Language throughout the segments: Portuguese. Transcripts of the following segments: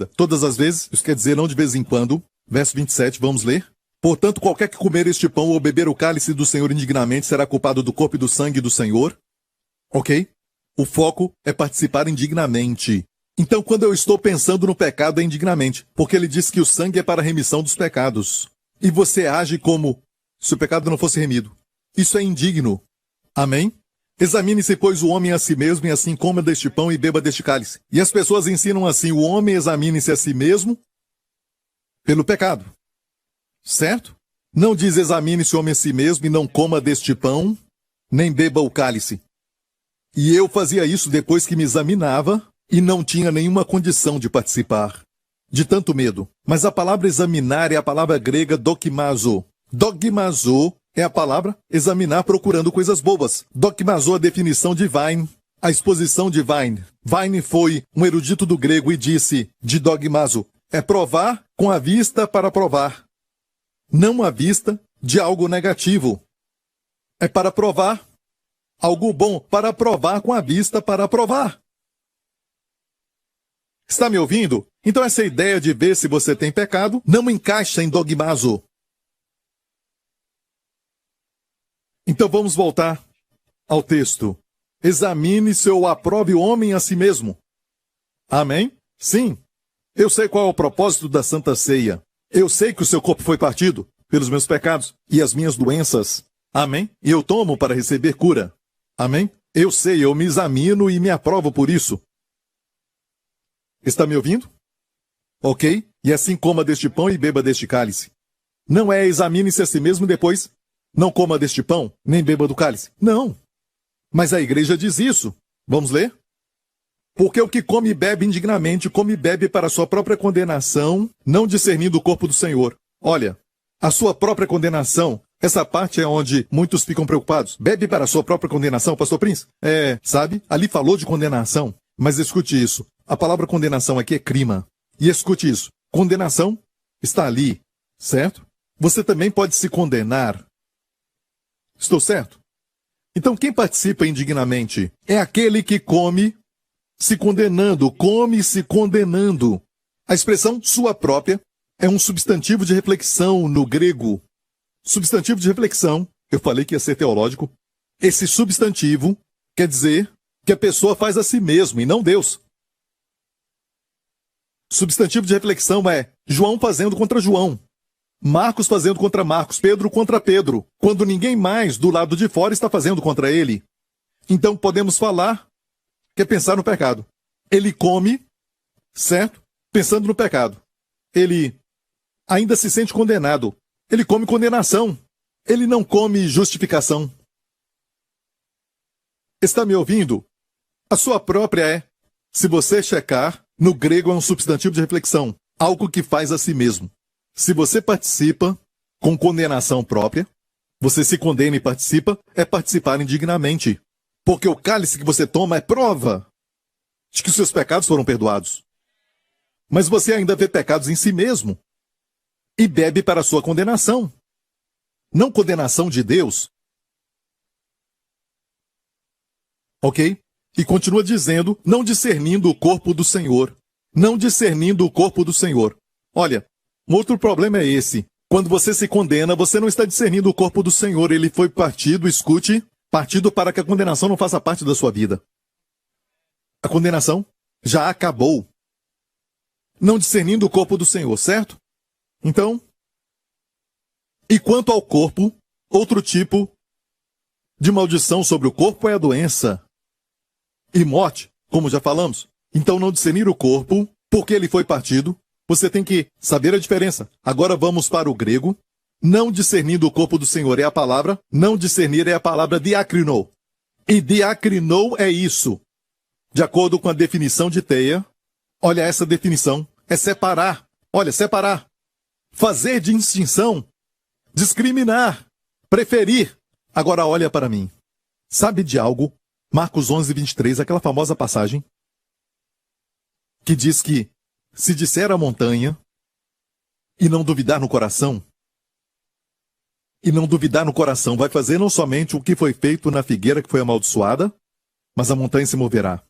ainda. Todas as vezes, isso quer dizer não de vez em quando. Verso 27, vamos ler. Portanto, qualquer que comer este pão ou beber o cálice do Senhor indignamente será culpado do corpo e do sangue do Senhor. Ok? O foco é participar indignamente. Então, quando eu estou pensando no pecado, é indignamente. Porque ele diz que o sangue é para a remissão dos pecados. E você age como se o pecado não fosse remido. Isso é indigno. Amém? Examine-se, pois, o homem a si mesmo, e assim coma deste pão e beba deste cálice. E as pessoas ensinam assim, o homem examine-se a si mesmo pelo pecado. Certo? Não diz examine-se o homem a si mesmo e não coma deste pão, nem beba o cálice. E eu fazia isso depois que me examinava e não tinha nenhuma condição de participar. De tanto medo. Mas a palavra examinar é a palavra grega dokimazo. Dogmazo é a palavra examinar procurando coisas boas. Dogmazo é a definição de Vine, a exposição de Vine. Vine foi um erudito do grego e disse de dogmazo, é provar com a vista para provar. Não a vista de algo negativo. É para provar algo bom, para provar com a vista para provar. Está me ouvindo? Então essa ideia de ver se você tem pecado não encaixa em dogmazo. Então vamos voltar ao texto. Examine-se ou aprove o homem a si mesmo. Amém? Sim. Eu sei qual é o propósito da Santa Ceia. Eu sei que o seu corpo foi partido pelos meus pecados e as minhas doenças. Amém? E eu tomo para receber cura. Amém? Eu sei, eu me examino e me aprovo por isso. Está me ouvindo? Ok? E assim coma deste pão e beba deste cálice. Não é examine-se a si mesmo e depois não coma deste pão, nem beba do cálice. Não. Mas a igreja diz isso. Vamos ler? Porque o que come e bebe indignamente, come e bebe para a sua própria condenação, não discernindo o corpo do Senhor. Olha, a sua própria condenação, essa parte é onde muitos ficam preocupados. Bebe para a sua própria condenação, pastor Prince? Sabe? Ali falou de condenação. Mas escute isso. A palavra condenação aqui é crima. E escute isso. Condenação está ali, certo? Você também pode se condenar. Estou certo? Então quem participa indignamente é aquele que come se condenando, come se condenando. A expressão sua própria é um substantivo de reflexão no grego. Substantivo de reflexão, eu falei que ia ser teológico. Esse substantivo quer dizer que a pessoa faz a si mesmo e não Deus. Substantivo de reflexão é João fazendo contra João, Marcos fazendo contra Marcos, Pedro contra Pedro, quando ninguém mais do lado de fora está fazendo contra ele. Então podemos falar que é pensar no pecado. Ele come, certo? Pensando no pecado. Ele ainda se sente condenado. Ele come condenação. Ele não come justificação. Está me ouvindo? A sua própria é, se você checar, no grego é um substantivo de reflexão, algo que faz a si mesmo. Se você participa com condenação própria, você se condena e participa, é participar indignamente. Porque o cálice que você toma é prova de que os seus pecados foram perdoados. Mas você ainda vê pecados em si mesmo e bebe para a sua condenação. Não condenação de Deus. Ok? E continua dizendo, não discernindo o corpo do Senhor. Não discernindo o corpo do Senhor. Olha, um outro problema é esse. Quando você se condena, você não está discernindo o corpo do Senhor. Ele foi partido, escute, partido para que a condenação não faça parte da sua vida. A condenação já acabou. Não discernindo o corpo do Senhor, certo? Então, e quanto ao corpo, outro tipo de maldição sobre o corpo é a doença e morte, como já falamos. Então não discernir o corpo, porque ele foi partido, você tem que saber a diferença. Agora vamos para o grego. Não discernindo o corpo do Senhor é a palavra, não discernir é a palavra diacrinou. E diacrinou é isso. De acordo com a definição de Teia, olha essa definição, é separar. Olha, separar. Fazer distinção, discriminar, preferir. Agora olha para mim. Sabe de algo? Marcos 11, 23, aquela famosa passagem que diz que se disser a montanha e não duvidar no coração, vai fazer não somente o que foi feito na figueira que foi amaldiçoada, mas a montanha se moverá.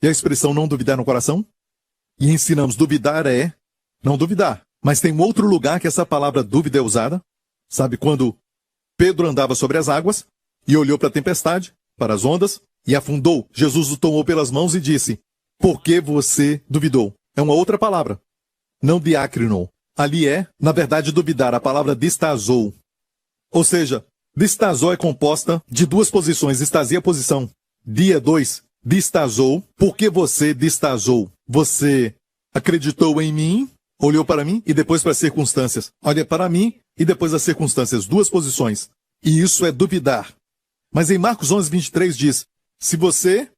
E a expressão não duvidar no coração? e ensinamos duvidar é não duvidar. Mas tem um outro lugar que essa palavra dúvida é usada. Sabe quando Pedro andava sobre as águas e olhou para a tempestade, para as ondas, e afundou. Jesus o tomou pelas mãos e disse, por que você duvidou? É uma outra palavra. Não diacrinou. Ali é, na verdade, duvidar. A palavra distazou. Ou seja, distazou é composta de duas posições. Distasia é posição. Dia 2. Distazou. Por que você distazou? Você acreditou em mim, olhou para mim e depois para as circunstâncias. Olha para mim e depois as circunstâncias. Duas posições. E isso é duvidar. Mas em Marcos 11:23 diz, se você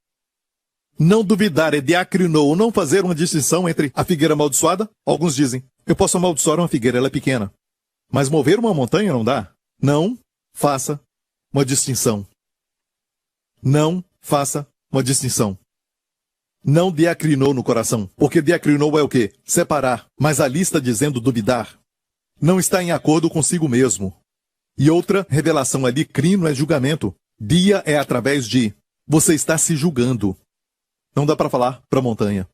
não duvidar é diacrinou ou não fazer uma distinção entre a figueira amaldiçoada, alguns dizem, eu posso amaldiçoar uma figueira, ela é pequena. Mas mover uma montanha não dá. Não faça uma distinção. Não faça uma distinção. Não diacrinou no coração. Porque diacrinou é o quê? Separar. Mas ali está dizendo duvidar. Não está em acordo consigo mesmo. E outra revelação ali, crino é julgamento. Dia é através de você está se julgando. Não dá para falar para a montanha.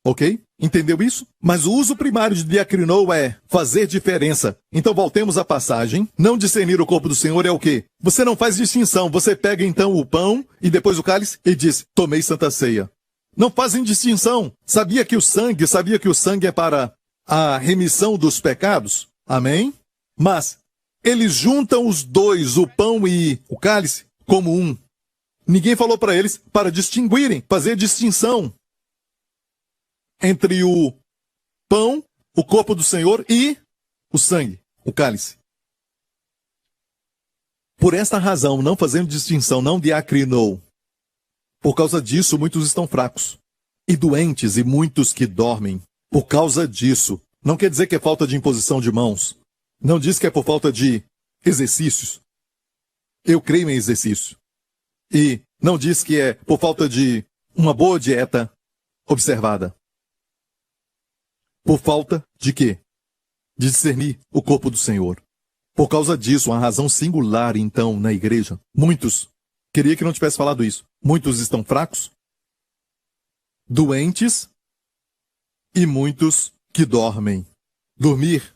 Ok? Entendeu isso? Mas o uso primário de diacrinou é fazer diferença. Então voltemos à passagem. Não discernir o corpo do Senhor é o quê? Você não faz distinção. Você pega então o pão e depois o cálice e diz, tomei santa ceia. Não fazem distinção. Sabia que o sangue é para a remissão dos pecados? Amém? Mas eles juntam os dois, o pão e o cálice, como um. Ninguém falou para eles para distinguirem, fazer distinção entre o pão, o corpo do Senhor e o sangue, o cálice. Por esta razão, não fazendo distinção, não diacrinou. Por causa disso, muitos estão fracos e doentes e muitos que dormem. Por causa disso, não quer dizer que é falta de imposição de mãos. Não diz que é por falta de exercícios. Eu creio em exercício. E não diz que é por falta de uma boa dieta observada. Por falta de quê? De discernir o corpo do Senhor. Por causa disso, uma razão singular, então, na igreja. Muitos, queria que não tivesse falado isso, muitos estão fracos, doentes e muitos que dormem. Dormir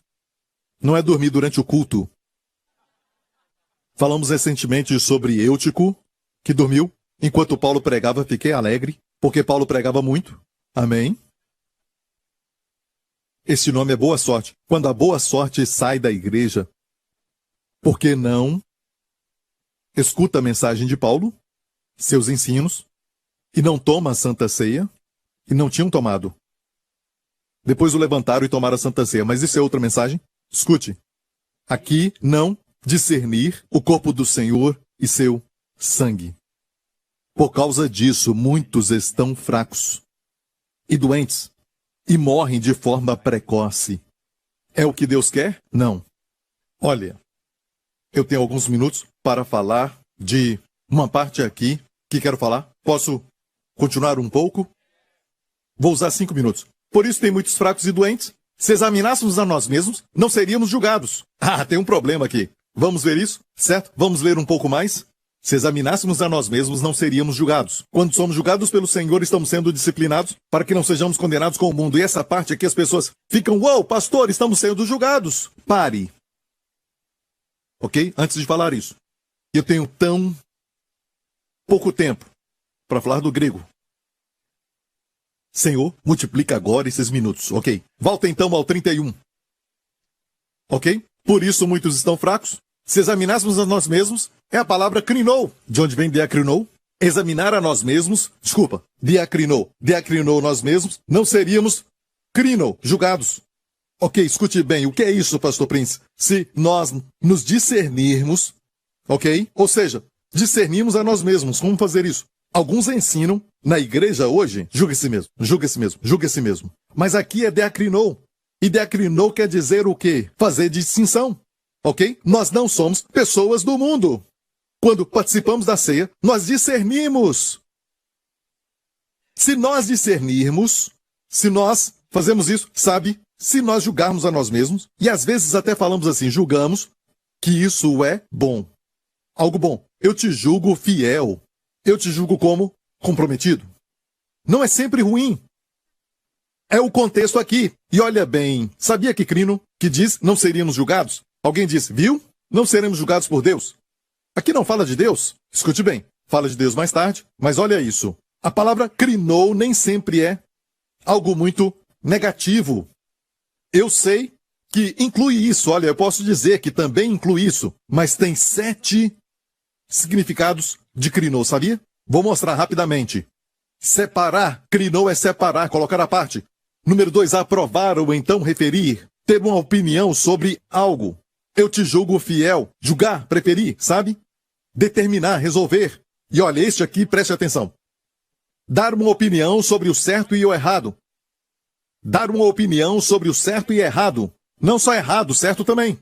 não é dormir durante o culto. Falamos recentemente sobre Eutico, que dormiu. Enquanto Paulo pregava, fiquei alegre, porque Paulo pregava muito. Amém? Este nome é boa sorte. Quando a boa sorte sai da igreja, por que não escuta a mensagem de Paulo, seus ensinos, e não toma a Santa Ceia, e não tinham tomado. Depois o levantaram e tomaram a Santa Ceia. Mas isso é outra mensagem? Escute. Aqui não discernir o corpo do Senhor e seu sangue. Por causa disso, muitos estão fracos e doentes e morrem de forma precoce. É o que Deus quer? Não. Olha, eu tenho alguns minutos para falar de uma parte aqui que quero falar. Posso continuar um pouco? Vou usar 5 minutos. Por isso tem muitos fracos e doentes. Se examinássemos a nós mesmos, não seríamos julgados. Ah, tem um problema aqui. Vamos ver isso? Certo? Vamos ler um pouco mais? Se examinássemos a nós mesmos, não seríamos julgados. Quando somos julgados pelo Senhor, estamos sendo disciplinados para que não sejamos condenados com o mundo. E essa parte aqui as pessoas ficam, uau, pastor, estamos sendo julgados. Pare. Ok? Antes de falar isso, eu tenho tão pouco tempo para falar do grego. Senhor, multiplica agora esses minutos. Ok? Volta então ao 31. Ok? Por isso muitos estão fracos. Se examinássemos a nós mesmos, é a palavra crinou. De onde vem diacrinou? Examinar a nós mesmos. Desculpa, diacrinou. Diacrinou nós mesmos. Não seríamos crino, julgados. Ok, escute bem. O que é isso, pastor Prince? Se nós nos discernirmos, ok? Ou seja, discernimos a nós mesmos. Como fazer isso? Alguns ensinam na igreja hoje, julga a si mesmo, julga a si mesmo, julga a si mesmo. Mas aqui é diacrinou. E diacrinou quer dizer o quê? Fazer distinção. Ok? Nós não somos pessoas do mundo. Quando participamos da ceia, nós discernimos. Se nós discernirmos, se nós fazemos isso, sabe? Se nós julgarmos a nós mesmos, e às vezes até falamos assim, julgamos, que isso é bom. Algo bom. Eu te julgo fiel. Eu te julgo como comprometido. Não é sempre ruim. É o contexto aqui. E olha bem, sabia que crino, que diz não seríamos julgados? Alguém disse, viu? Não seremos julgados por Deus. Aqui não fala de Deus. Escute bem, fala de Deus mais tarde, mas olha isso. A palavra crinou nem sempre é algo muito negativo. Eu sei que inclui isso, olha, eu posso dizer que também inclui isso, mas tem 7 significados de crinou, sabia? Vou mostrar rapidamente. Separar, crinou é separar, colocar à parte. Número 2, aprovar ou então referir, ter uma opinião sobre algo. Eu te julgo fiel, julgar, preferir, sabe? Determinar, resolver. E olha, este aqui, preste atenção. Dar uma opinião sobre o certo e o errado. Dar uma opinião sobre o certo e errado. Não só errado, certo também.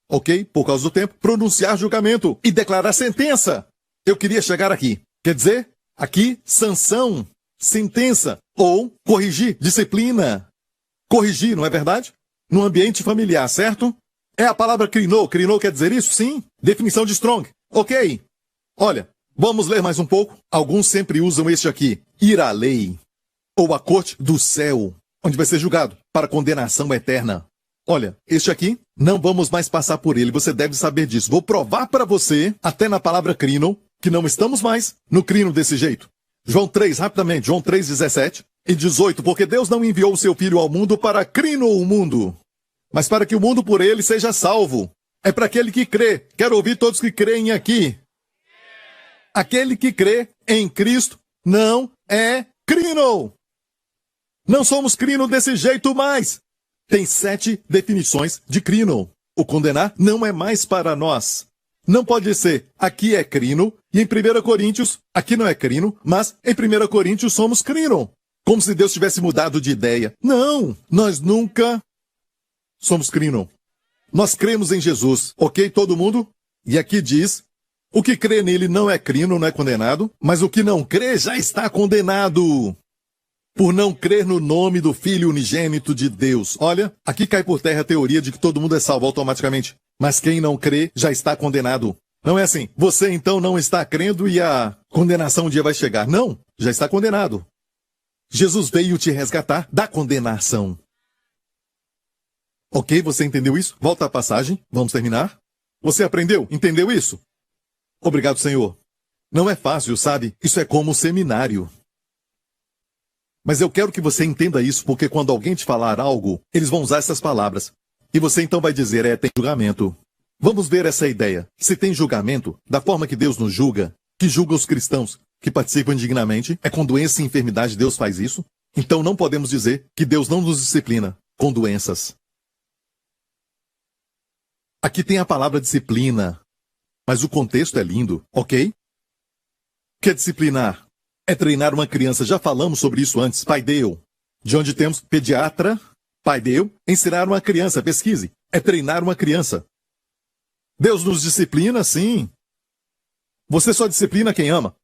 Ok? Por causa do tempo, pronunciar julgamento e declarar sentença. Eu queria chegar aqui. Quer dizer, aqui, sanção, sentença ou corrigir, disciplina. Corrigir, não é verdade? No ambiente familiar, certo? É a palavra crinou. Crinou quer dizer isso? Sim. Definição de Strong. Ok. Olha, vamos ler mais um pouco. Alguns sempre usam este aqui. Ir à lei. Ou a corte do céu, onde vai ser julgado para condenação eterna. Olha, este aqui, não vamos mais passar por ele. Você deve saber disso. Vou provar para você, até na palavra crino, que não estamos mais no crino desse jeito. João 3, rapidamente. João 3, 17 e 18. Porque Deus não enviou o seu Filho ao mundo para crino o mundo, mas para que o mundo por ele seja salvo. É para aquele que crê. Quero ouvir todos que creem aqui. Aquele que crê em Cristo não é crino. Não somos crino desse jeito mais. Tem 7 definições de crino. O condenar não é mais para nós. Não pode ser, aqui é crino, e em 1 Coríntios, aqui não é crino, mas em 1 Coríntios somos crino. Como se Deus tivesse mudado de ideia. Não, nós nunca somos crino. Nós cremos em Jesus, ok, todo mundo? E aqui diz, o que crê nele não é crino, não é condenado, mas o que não crê já está condenado, por não crer no nome do Filho unigênito de Deus. Olha, aqui cai por terra a teoria de que todo mundo é salvo automaticamente. Mas quem não crê já está condenado. Não é assim, você então não está crendo e a condenação um dia vai chegar. Não, já está condenado. Jesus veio te resgatar da condenação. Ok, você entendeu isso? Volta à passagem, vamos terminar. Você aprendeu? Entendeu isso? Obrigado, Senhor. Não é fácil, sabe? Isso é como um seminário. Mas eu quero que você entenda isso, porque quando alguém te falar algo, eles vão usar essas palavras. E você então vai dizer, tem julgamento. Vamos ver essa ideia. Se tem julgamento, da forma que Deus nos julga, que julga os cristãos que participam dignamente, é com doença e enfermidade Deus faz isso? Então não podemos dizer que Deus não nos disciplina com doenças. Aqui tem a palavra disciplina, mas o contexto é lindo, ok? O que é disciplinar? É treinar uma criança, já falamos sobre isso antes, Paideio. De onde temos pediatra, Paideio, ensinar uma criança, pesquise. É treinar uma criança. Deus nos disciplina, sim. Você só disciplina quem ama.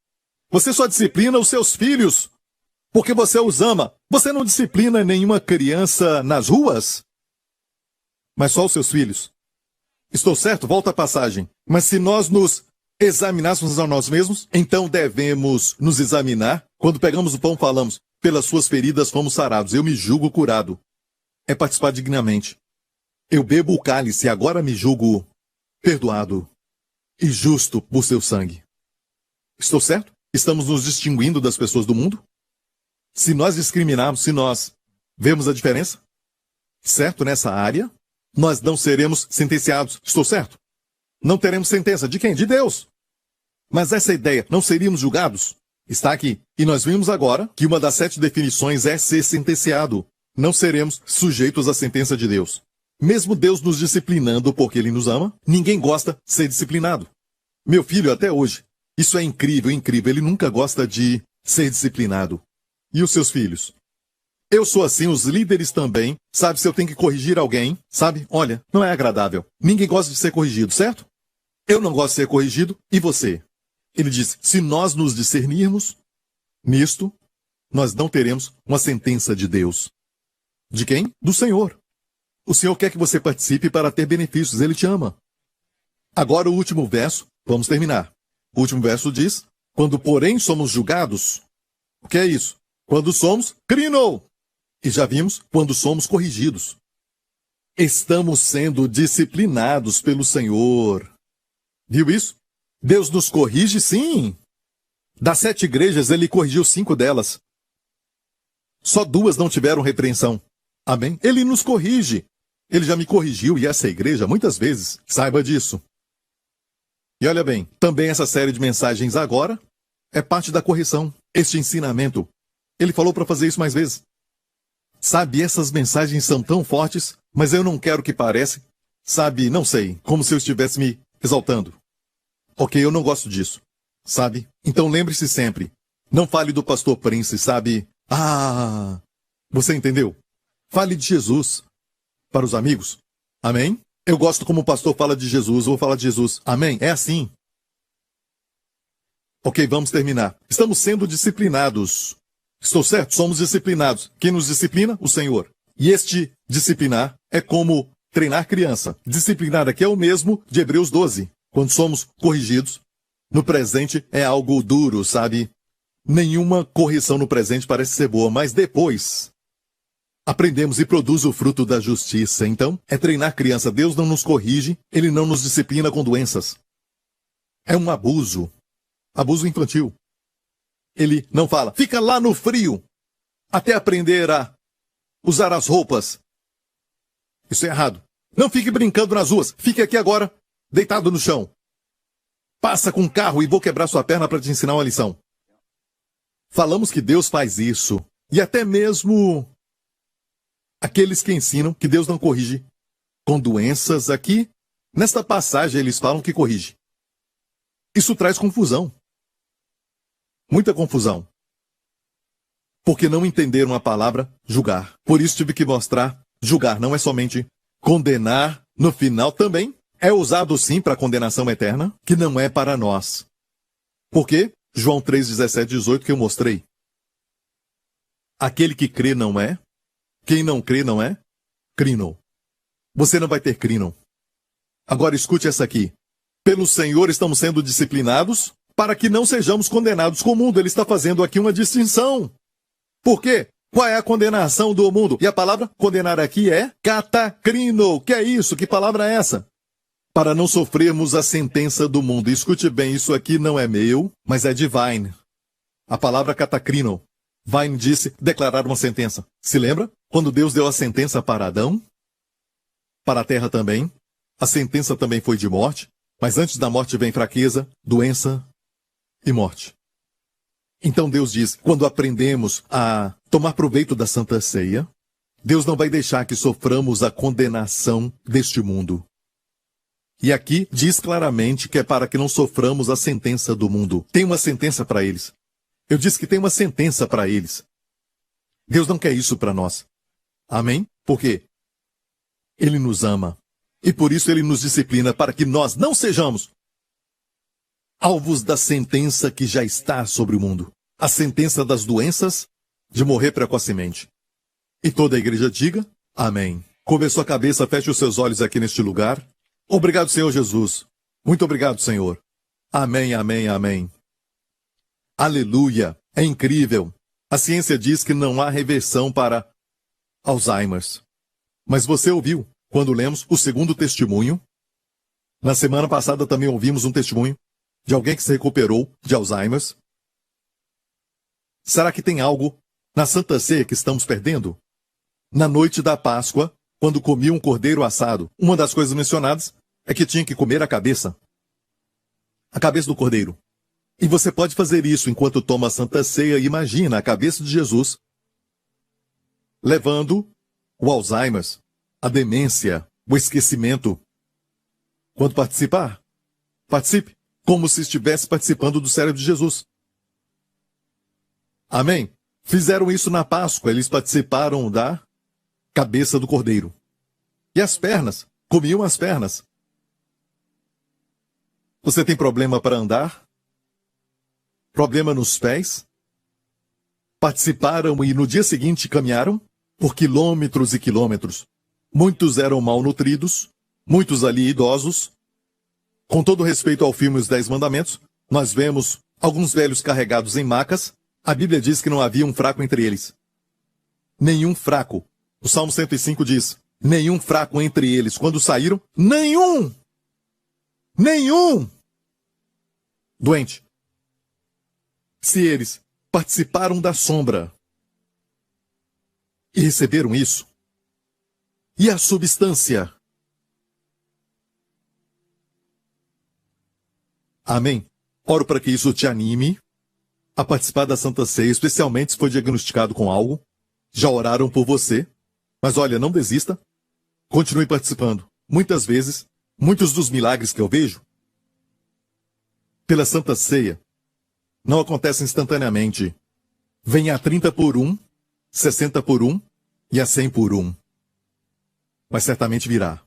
Você só disciplina os seus filhos, porque você os ama. Você não disciplina nenhuma criança nas ruas, mas só os seus filhos. Estou certo? Volta à passagem. Mas se nós nos examinássemos a nós mesmos, então devemos nos examinar. Quando pegamos o pão, falamos, pelas suas feridas fomos sarados. Eu me julgo curado. É participar dignamente. Eu bebo o cálice e agora me julgo perdoado e justo por seu sangue. Estou certo? Estamos nos distinguindo das pessoas do mundo? Se nós discriminarmos, se nós vemos a diferença, certo, nessa área, nós não seremos sentenciados. Estou certo? Não teremos sentença. De quem? De Deus. Mas essa ideia, não seríamos julgados? Está aqui. E nós vimos agora que uma das 7 definições é ser sentenciado. Não seremos sujeitos à sentença de Deus. Mesmo Deus nos disciplinando porque Ele nos ama, ninguém gosta de ser disciplinado. Meu filho, até hoje, isso é incrível, incrível. Ele nunca gosta de ser disciplinado. E os seus filhos? Eu sou assim, os líderes também. Sabe, se eu tenho que corrigir alguém, sabe? Olha, não é agradável. Ninguém gosta de ser corrigido, certo? Eu não gosto de ser corrigido. E você? Ele diz, se nós nos discernirmos nisto, nós não teremos uma sentença de Deus. De quem? Do Senhor. O Senhor quer que você participe para ter benefícios. Ele te ama. Agora o último verso, vamos terminar. O último verso diz, quando porém somos julgados, O que é isso? Quando somos crino. E já vimos quando somos corrigidos. Estamos sendo disciplinados pelo Senhor. Viu isso? Deus nos corrige, sim. Das 7 igrejas, ele corrigiu 5 delas. Só 2 não tiveram repreensão. Amém? Ele nos corrige. Ele já me corrigiu e essa igreja muitas vezes. Saiba disso. E olha bem, também essa série de mensagens agora é parte da correção. Este ensinamento, ele falou para fazer isso mais vezes. Sabe, essas mensagens são tão fortes, mas eu não quero que pareça, sabe, não sei, como se eu estivesse me exaltando. Ok, eu não gosto disso, sabe? Então lembre-se sempre, não fale do pastor Prince, sabe? Você entendeu? Fale de Jesus para os amigos. Amém? Eu gosto como o pastor fala de Jesus, eu vou falar de Jesus. Amém? É assim. Ok, vamos terminar. Estamos sendo disciplinados. Estou certo? Somos disciplinados. Quem nos disciplina? O Senhor. E este disciplinar é como treinar criança. Disciplinar aqui é o mesmo de Hebreus 12. Quando somos corrigidos, no presente é algo duro, sabe? Nenhuma correção no presente parece ser boa, mas depois aprendemos e produz o fruto da justiça. Então, é treinar criança. Deus não nos corrige, Ele não nos disciplina com doenças. É um abuso. Abuso infantil. Ele não fala, fica lá no frio, até aprender a usar as roupas. Isso é errado. Não fique brincando nas ruas, fique aqui agora, deitado no chão. Passa com um carro e vou quebrar sua perna para te ensinar uma lição. Falamos que Deus faz isso, e até mesmo aqueles que ensinam que Deus não corrige com doenças aqui, nesta passagem eles falam que corrige. Isso traz confusão. Muita confusão. Porque não entenderam a palavra julgar. Por isso tive que mostrar, julgar não é somente condenar, no final também é usado sim para condenação eterna, que não é para nós. Por quê? João 3, 17, 18 que eu mostrei. Aquele que crê não é, quem não crê não é, crino. Você não vai ter crino. Agora escute essa aqui. Pelo Senhor estamos sendo disciplinados, para que não sejamos condenados com o mundo. Ele está fazendo aqui uma distinção. Por quê? Qual é a condenação do mundo? E a palavra condenar aqui é catacrino. Que é isso? Que palavra é essa? Para não sofrermos a sentença do mundo. Escute bem, isso aqui não é meu, mas é divine. A palavra catacrino. Vine disse declarar uma sentença. Se lembra? Quando Deus deu a sentença para Adão, para a terra também, a sentença também foi de morte, mas antes da morte vem fraqueza, doença e morte. Então Deus diz, quando aprendemos a tomar proveito da Santa Ceia, Deus não vai deixar que soframos a condenação deste mundo. E aqui diz claramente que é para que não soframos a sentença do mundo. Tem uma sentença para eles. Eu disse que tem uma sentença para eles. Deus não quer isso para nós. Amém? Por quê? Ele nos ama. E por isso ele nos disciplina para que nós não sejamos alvos da sentença que já está sobre o mundo. A sentença das doenças, de morrer precocemente. E toda a igreja diga, amém. Curve sua cabeça, feche os seus olhos aqui neste lugar. Obrigado, Senhor Jesus. Muito obrigado, Senhor. Amém, amém, amém. Aleluia. É incrível. A ciência diz que não há reversão para Alzheimer. Mas você ouviu, quando lemos o segundo testemunho? Na semana passada também ouvimos um testemunho de alguém que se recuperou de Alzheimer. Será que tem algo na Santa Ceia que estamos perdendo? Na noite da Páscoa, quando comiam um cordeiro assado, uma das coisas mencionadas é que tinha que comer a cabeça. A cabeça do cordeiro. E você pode fazer isso enquanto toma a Santa Ceia e imagina a cabeça de Jesus levando o Alzheimer, a demência, o esquecimento. Quando participar, participe como se estivesse participando do cérebro de Jesus. Amém? Fizeram isso na Páscoa, eles participaram da cabeça do cordeiro. E as pernas, comiam as pernas. Você tem problema para andar? Problema nos pés? Participaram e no dia seguinte caminharam por quilômetros e quilômetros. Muitos eram mal nutridos, muitos ali idosos. Com todo respeito ao filme Os 10 Mandamentos, nós vemos alguns velhos carregados em macas, A Bíblia diz que não havia um fraco entre eles. Nenhum fraco. O Salmo 105 diz, nenhum fraco entre eles. Quando saíram, nenhum! Nenhum! Doente. Se eles participaram da sombra e receberam isso, e a substância? Amém? Oro para que isso te anime a participar da Santa Ceia, especialmente se foi diagnosticado com algo. Já oraram por você. Mas olha, não desista. Continue participando. Muitas vezes, muitos dos milagres que eu vejo pela Santa Ceia não acontecem instantaneamente. Vem a 30 por 1, 60 por 1 e a 100 por 1. Mas certamente virá.